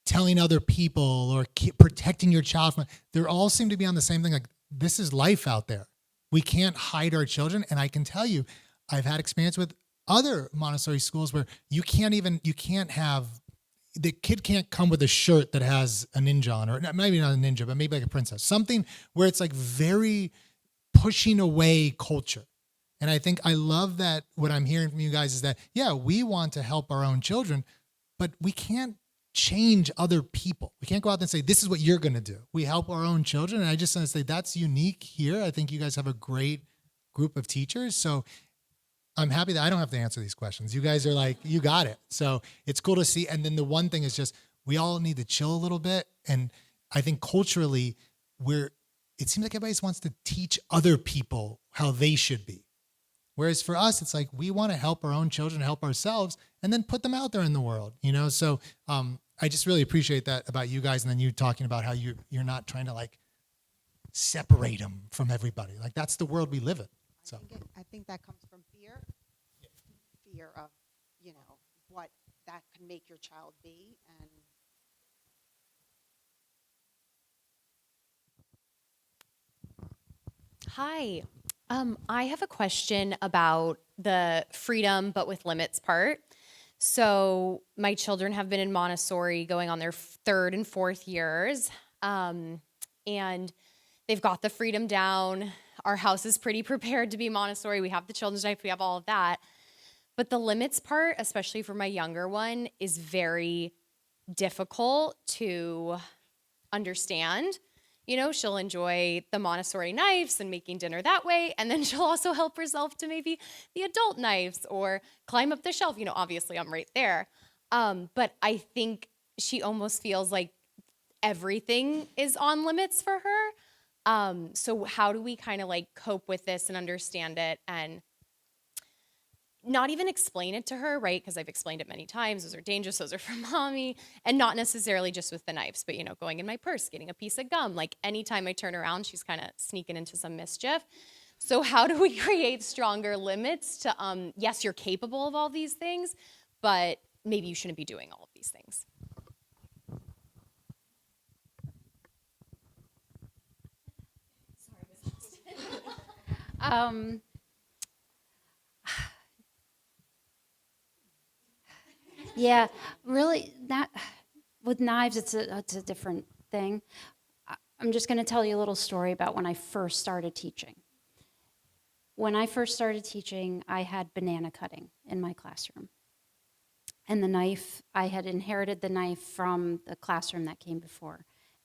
telling other people or protecting your child from, they all seem to be on the same thing. Like, this is life out there. We can't hide our children. And I can tell you, I've had experience with other Montessori schools where the kid can't come with a shirt that has a ninja on, or maybe not a ninja, but maybe like a princess, something where it's like very pushing away culture. And I think I love that what I'm hearing from you guys is that, yeah, we want to help our own children, but we can't change other people. We can't go out and say, this is what you're going to do. We help our own children. And I just want to say that's unique here. I think you guys have a great group of teachers. So I'm happy that I don't have to answer these questions. You guys are like, you got it. So it's cool to see. And then the one thing is just, we all need to chill a little bit. And I think culturally, it seems like everybody just wants to teach other people how they should be. Whereas for us, it's like, we want to help our own children, help ourselves, and then put them out there in the world, So I just really appreciate that about you guys. And then you talking about how you're not trying to like separate them from everybody. Like, that's the world we live in. So I think that comes from fear of, what that can make your child be. And Hi. I have a question about the freedom but with limits part. So my children have been in Montessori going on their 3rd and 4th years. And they've got the freedom down. Our house is pretty prepared to be Montessori. We have the children's knife, we have all of that. But the limits part, especially for my younger one, is very difficult to understand. She'll enjoy the Montessori knives and making dinner that way. And then she'll also help herself to maybe the adult knives or climb up the shelf. Obviously I'm right there. But I think she almost feels like everything is on limits for her. So how do we kind of like cope with this and understand it and not even explain it to her, right? Because I've explained it many times. Those are dangerous. Those are for mommy. And not necessarily just with the knives, but, going in my purse, getting a piece of gum. Like, anytime I turn around, she's kind of sneaking into some mischief. So how do we create stronger limits to, yes, you're capable of all these things, but maybe you shouldn't be doing all of these things? Yeah, really, that with knives, it's a different thing. I'm just going to tell you a little story about when I first started teaching. when I first started teaching, I had banana cutting in my classroom. And the knife, I had inherited the knife from the classroom that came before.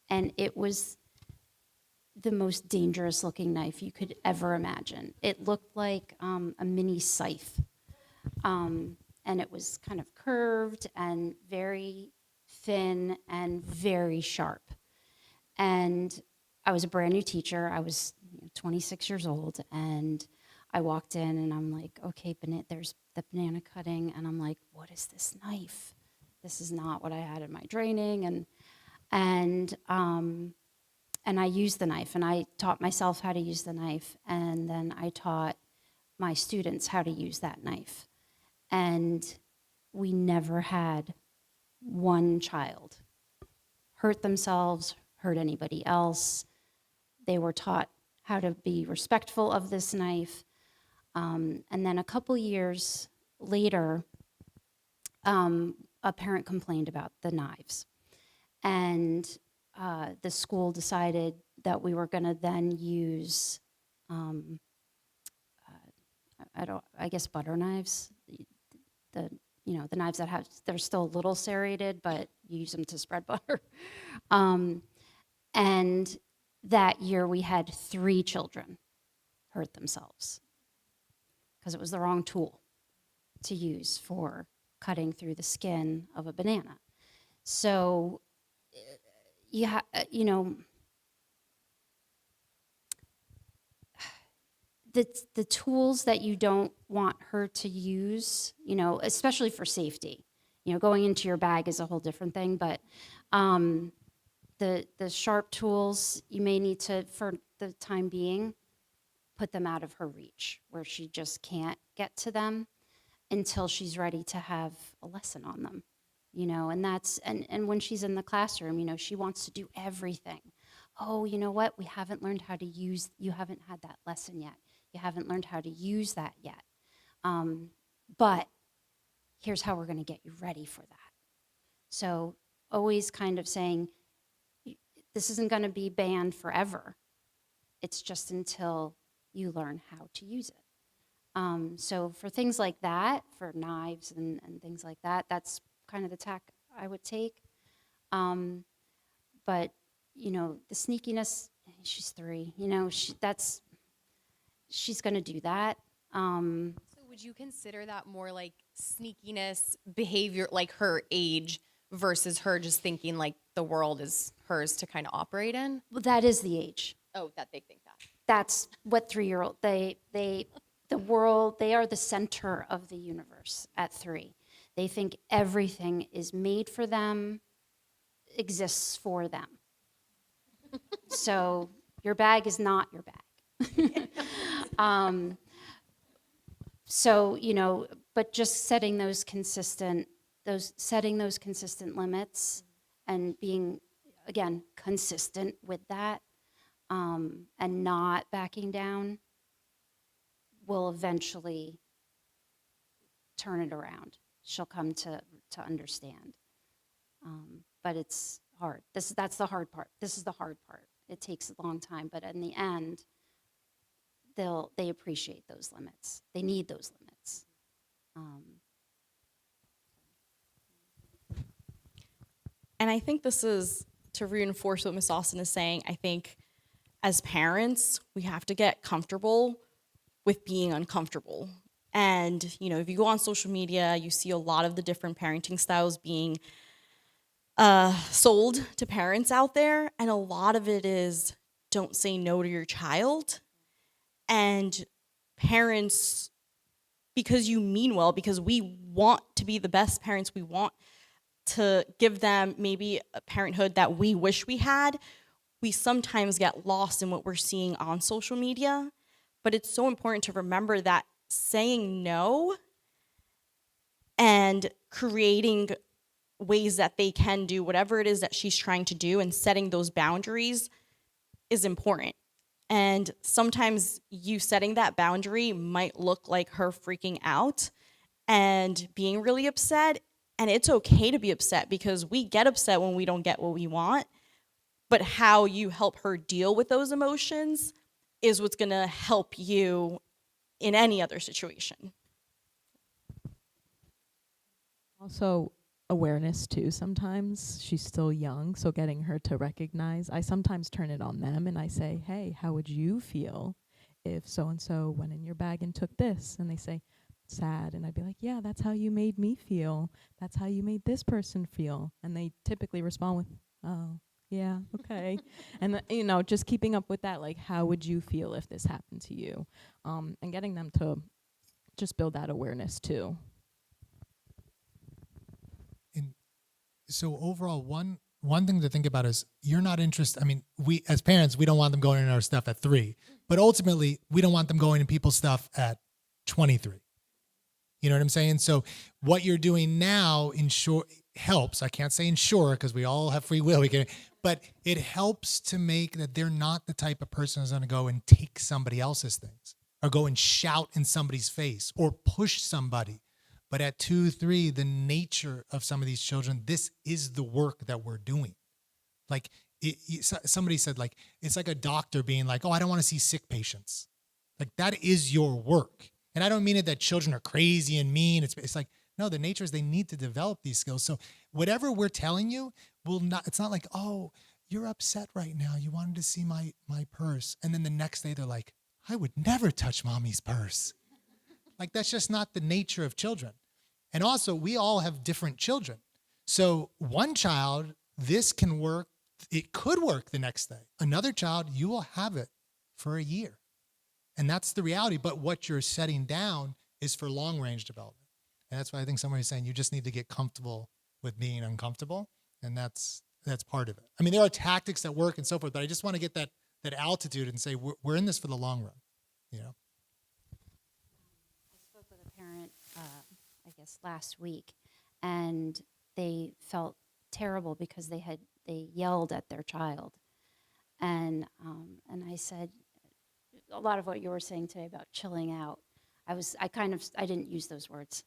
And it was the most dangerous looking knife you could ever imagine. It looked like a mini scythe. And it was kind of curved and very thin and very sharp. And I was a brand new teacher. I was 26 years old, and I walked in and I'm like, okay, there's the banana cutting, and I'm like, what is this knife? This is not what I had in my training, and I used the knife, and I taught myself how to use the knife, and then I taught my students how to use that knife, and we never had one child hurt themselves, hurt anybody else. They were taught how to be respectful of this knife. And then a couple years later, a parent complained about the knives. And the school decided that we were going to then use, I guess, butter knives. The knives they're still a little serrated, but you use them to spread butter. And that year we had 3 children hurt themselves because it was the wrong tool to use for cutting through the skin of a banana. So, the tools that you don't want her to use, especially for safety, going into your bag is a whole different thing, but the sharp tools, you may need to, for the time being, put them out of her reach, where she just can't get to them until she's ready to have a lesson on them, and that's, and when she's in the classroom, she wants to do everything. Oh, you know what? We haven't learned how to use, you haven't had that lesson yet. You haven't learned how to use that yet. But here's how we're going to get you ready for that. So always kind of saying, this isn't going to be banned forever. It's just until you learn how to use it. So for things like that, for knives and things like that, that's kind of the tack I would take. But, the sneakiness, she's 3, she's going to do that. So would you consider that more like sneakiness behavior, like her age, versus her just thinking like the world is hers to kind of operate in? Well, that is the age. Oh, that they think that. That's what 3-year-old, the world, they are the center of the universe at 3. They think everything is made for them, exists for them. So your bag is not your bag. So, but just setting those consistent limits and being, again, consistent with that, and not backing down will eventually turn it around. She'll come to understand. But it's hard. That's the hard part. This is the hard part. It takes a long time, but in the end, they appreciate those limits. They need those limits. And I think this is to reinforce what Ms. Austin is saying. I think as parents, we have to get comfortable with being uncomfortable. And, if you go on social media, you see a lot of the different parenting styles being sold to parents out there. And a lot of it is don't say no to your child. And parents, because you mean well, because we want to be the best parents, we want to give them maybe a parenthood that we wish we had, we sometimes get lost in what we're seeing on social media. But it's so important to remember that saying no and creating ways that they can do whatever it is that she's trying to do and setting those boundaries is important. And sometimes you setting that boundary might look like her freaking out and being really upset. And it's okay to be upset because we get upset when we don't get what we want. But how you help her deal with those emotions is what's going to help you in any other situation. Also, awareness too. Sometimes she's still young, so getting her to recognize. I sometimes turn it on them and I say, hey, how would you feel if so and so went in your bag and took this? And they say, sad. And I'd be like, yeah, that's how you made me feel. That's how you made this person feel. And they typically respond with, oh, yeah, okay. And, just keeping up with that, like, how would you feel if this happened to you? And getting them to just build that awareness too. So overall, one thing to think about is you're not interested. I mean, we as parents, we don't want them going in our stuff at 3, but ultimately we don't want them going in people's stuff at 23. You know what I'm saying? So what you're doing now helps. I can't say ensure because we all have free will. But it helps to make that they're not the type of person who's going to go and take somebody else's things or go and shout in somebody's face or push somebody. But at 2, 3, the nature of some of these children, this is the work that we're doing. Like somebody said, like, it's like a doctor being like, oh, I don't want to see sick patients. Like that is your work. And I don't mean it that children are crazy and mean. It's like, no, the nature is they need to develop these skills. So whatever we're telling you it's not like, oh, you're upset right now. You wanted to see my purse. And then the next day they're like, I would never touch mommy's purse. Like that's just not the nature of children. And also, we all have different children. So one child, this can work. It could work the next day. Another child, you will have it for a year. And that's the reality. But what you're setting down is for long-range development. And that's why I think somebody's saying you just need to get comfortable with being uncomfortable. And that's part of it. I mean, there are tactics that work and so forth, but I just want to get that altitude and say we're in this for the long run, you know? I spoke with a parent, I guess last week, and they felt terrible because they yelled at their child, and I said a lot of what you were saying today about chilling out. I didn't use those words,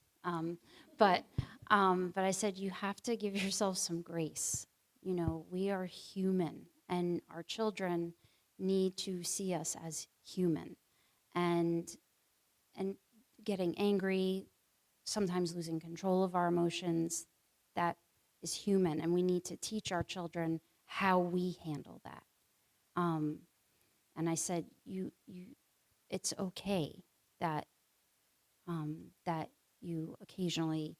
but I said you have to give yourself some grace. You know, we are human, and our children need to see us as human, and getting angry, sometimes losing control of our emotions, that is human, and we need to teach our children how we handle that. And I said, it's okay that you occasionally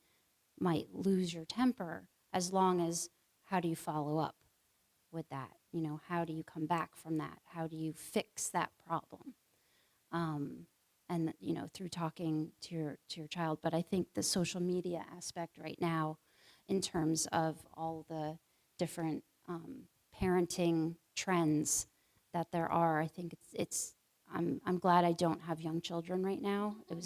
might lose your temper, as long as how do you follow up with that? You know, how do you come back from that? How do you fix that problem? And you know, through talking to your child. But I think the social media aspect right now, in terms of all the different parenting trends that there are, I think I'm glad I don't have young children right now. It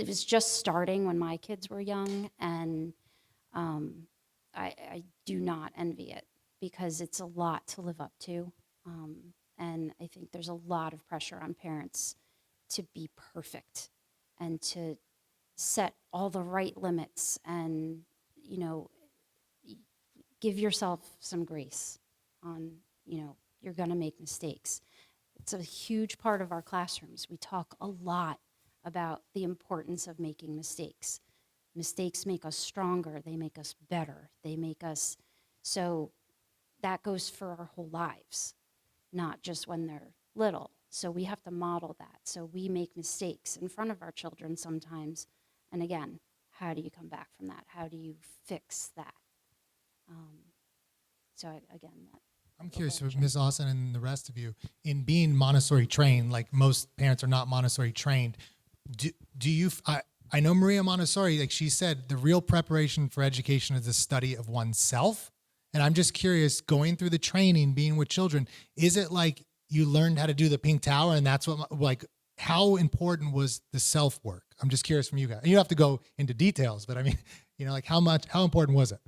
was just starting when my kids were young, and I do not envy it, because it's a lot to live up to, and I think there's a lot of pressure on parents to be perfect and to set all the right limits, and you know, give yourself some grace on, you know, you're going to make mistakes. It's a huge part of our classrooms. We talk a lot about the importance of making mistakes. Mistakes make us stronger. They make us better. They make us, so that goes for our whole lives, not just when they're little. So we have to model that. So we make mistakes in front of our children sometimes. And again, how do you come back from that? How do you fix that? I'm curious with Ms. Austin and the rest of you, in being Montessori trained, like most parents are not Montessori trained, do you, I know Maria Montessori, like she said, the real preparation for education is the study of oneself. And I'm just curious, going through the training, being with children, is it like you learned how to do the pink tower, and that's what, like, how important was the self-work? I'm just curious from you guys. You don't have to go into details, but I mean, you know, like how important was it?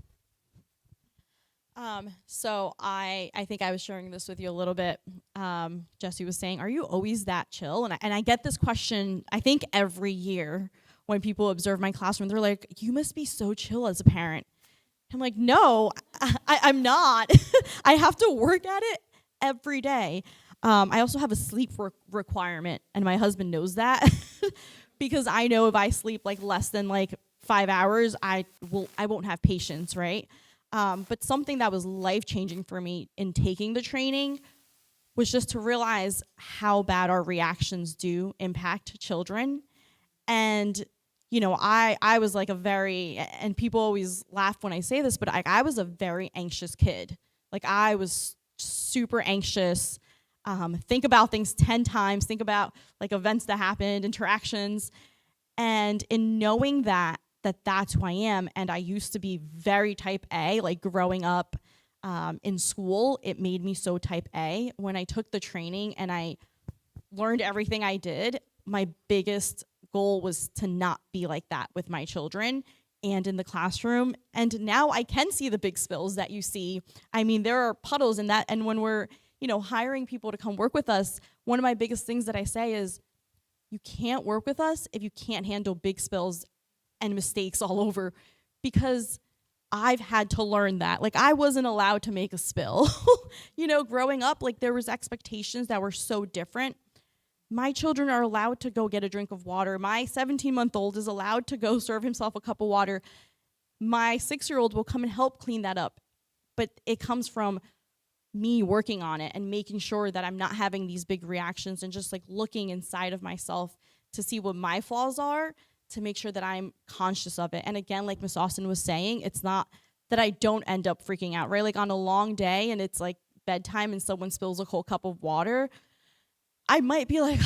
So I think I was sharing this with you a little bit. Jesse was saying, are you always that chill? And I get this question, I think every year when people observe my classroom, they're like, you must be so chill as a parent. I'm like, no, I'm not. I have to work at it every day. I also have a sleep requirement, and my husband knows that because I know if I sleep like less than like 5 hours, I won't have patience, right? But something that was life changing for me in taking the training was just to realize how bad our reactions do impact children. And you know, I was like a very, and people always laugh when I say this, but I was a very anxious kid. Like I was super anxious. Think about things 10 times, think about like events that happened, interactions. And in knowing that's who I am, and I used to be very type A, like growing up in school, it made me so type A. When I took the training and I learned everything I did, my biggest goal was to not be like that with my children and in the classroom. And now I can see the big spills that you see. I mean, there are puddles in that. And when we're, you know, hiring people to come work with us, one of my biggest things that I say is, you can't work with us if you can't handle big spills and mistakes all over, because I've had to learn that. Like I wasn't allowed to make a spill. You know, growing up, like there was expectations that were so different. My children are allowed to go get a drink of water. My 17-month-old is allowed to go serve himself a cup of water. My 6-year-old will come and help clean that up. But it comes from me working on it and making sure that I'm not having these big reactions and just like looking inside of myself to see what my flaws are, to make sure that I'm conscious of it. And again, like Miss Austin was saying, it's not that I don't end up freaking out, right? Like on a long day and it's like bedtime and someone spills a whole cup of water, I might be like,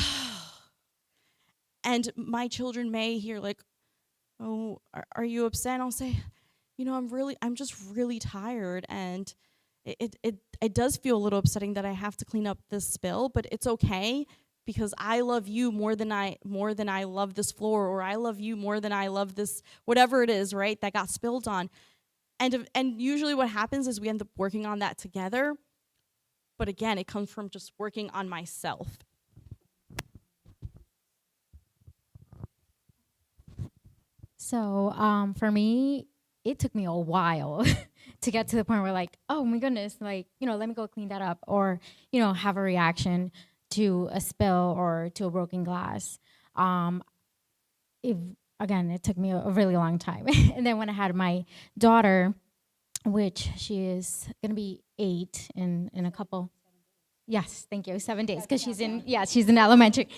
and my children may hear like, oh, are you upset? And I'll say, you know, I'm just really tired. And it does feel a little upsetting that I have to clean up this spill, but it's okay because I love you more than I love this floor, or I love you more than I love this, whatever it is, right, that got spilled on. And usually what happens is we end up working on that together. But again, it comes from just working on myself. So for me, it took me a while to get to the point where like, oh my goodness, like, you know, let me go clean that up, or, you know, have a reaction to a spill or to a broken glass. It took me a really long time. And then when I had my daughter, which she is gonna be 8 in a couple. Yes, thank you. 7 days, because she's in elementary.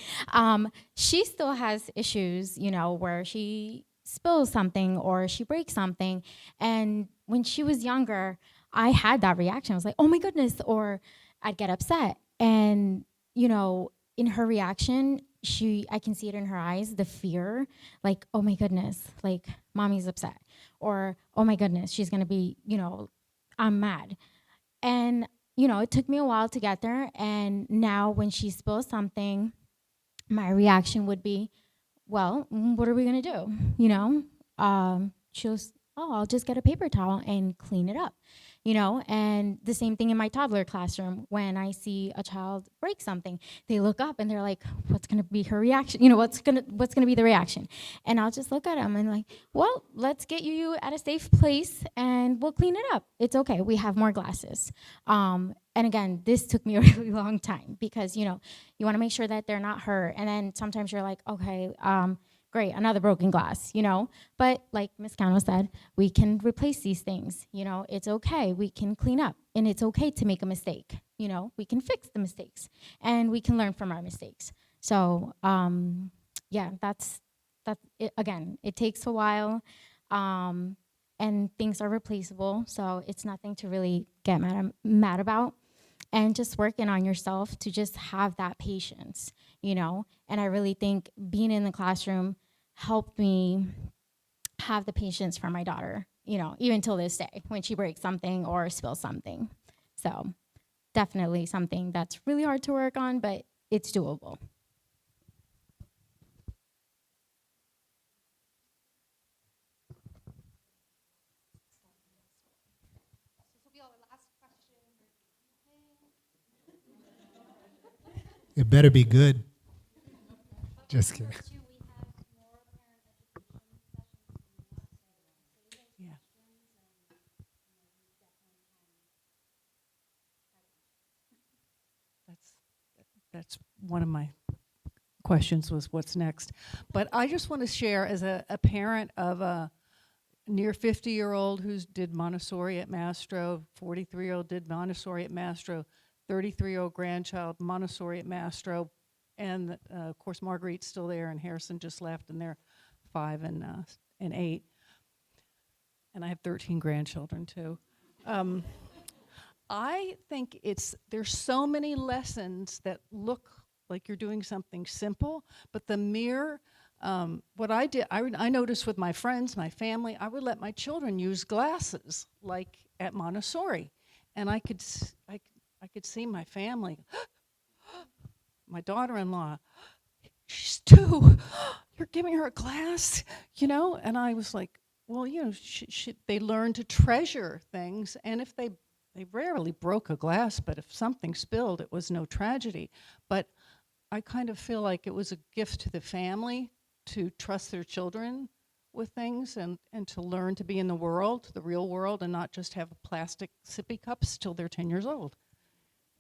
She still has issues, you know, where she spills something or she breaks something. And when she was younger, I had that reaction. I was like, oh my goodness, or I'd get upset. And, you know, in her reaction, I can see it in her eyes, the fear, like, oh my goodness, like mommy's upset, or oh my goodness, she's gonna be, you know, I'm mad. And, you know, it took me a while to get there. And now when she spills something, my reaction would be, well, what are we gonna do? You know, she was, oh, I'll just get a paper towel and clean it up, you know? And the same thing in my toddler classroom. When I see a child break something, they look up and they're like, what's gonna be her reaction? You know, what's gonna be the reaction? And I'll just look at them and like, well, let's get you at a safe place and we'll clean it up. It's okay, we have more glasses. And again, this took me a really long time because, you know, you wanna make sure that they're not hurt. And then sometimes you're like, okay, great, another broken glass, you know? But like Ms. Cano said, we can replace these things, you know? It's okay, we can clean up, and it's okay to make a mistake, you know? We can fix the mistakes, and we can learn from our mistakes. So, yeah, that's it. Again, it takes a while, and things are replaceable, so it's nothing to really get mad about. And just working on yourself to just have that patience, you know? And I really think being in the classroom helped me have the patience for my daughter, you know, even till this day when she breaks something or spills something. So definitely something that's really hard to work on, but it's doable. It better be good. Just kidding. Yeah. that's one of my questions was what's next. But I just want to share as a parent of a near 50-year-old who did Montessori at Mastro, 43-year-old did Montessori at Mastro, 33-year-old grandchild Montessori at Mastro, and of course Marguerite's still there and Harrison just left, and they're 5 and 8. And I have 13 grandchildren too. I think there's so many lessons that look like you're doing something simple, but the mere, what I did, I noticed with my friends, my family, I would let my children use glasses, like at Montessori. And I could see my family, my daughter-in-law, she's 2, you're giving her a glass, you know? And I was like, well, you know, they learn to treasure things, and if they rarely broke a glass, but if something spilled, it was no tragedy. But I kind of feel like it was a gift to the family to trust their children with things and to learn to be in the world, the real world, and not just have plastic sippy cups till they're 10 years old.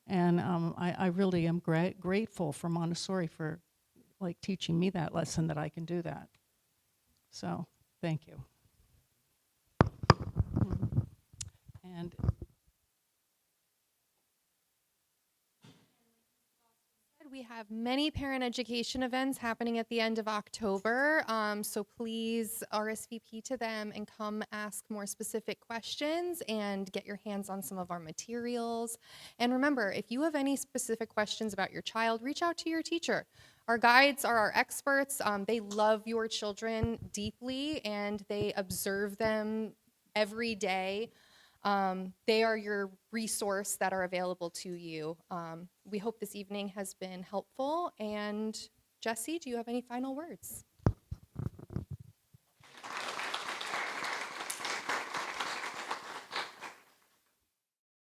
And I really am grateful for Montessori for like teaching me that lesson that I can do that. So thank you. And we have many parent education events happening at the end of October, so please RSVP to them and come ask more specific questions and get your hands on some of our materials. And remember, if you have any specific questions about your child, reach out to your teacher. Our guides are our experts. They love your children deeply and they observe them every day. They are your resource that are available to you. We hope this evening has been helpful. And Jesse, do you have any final words?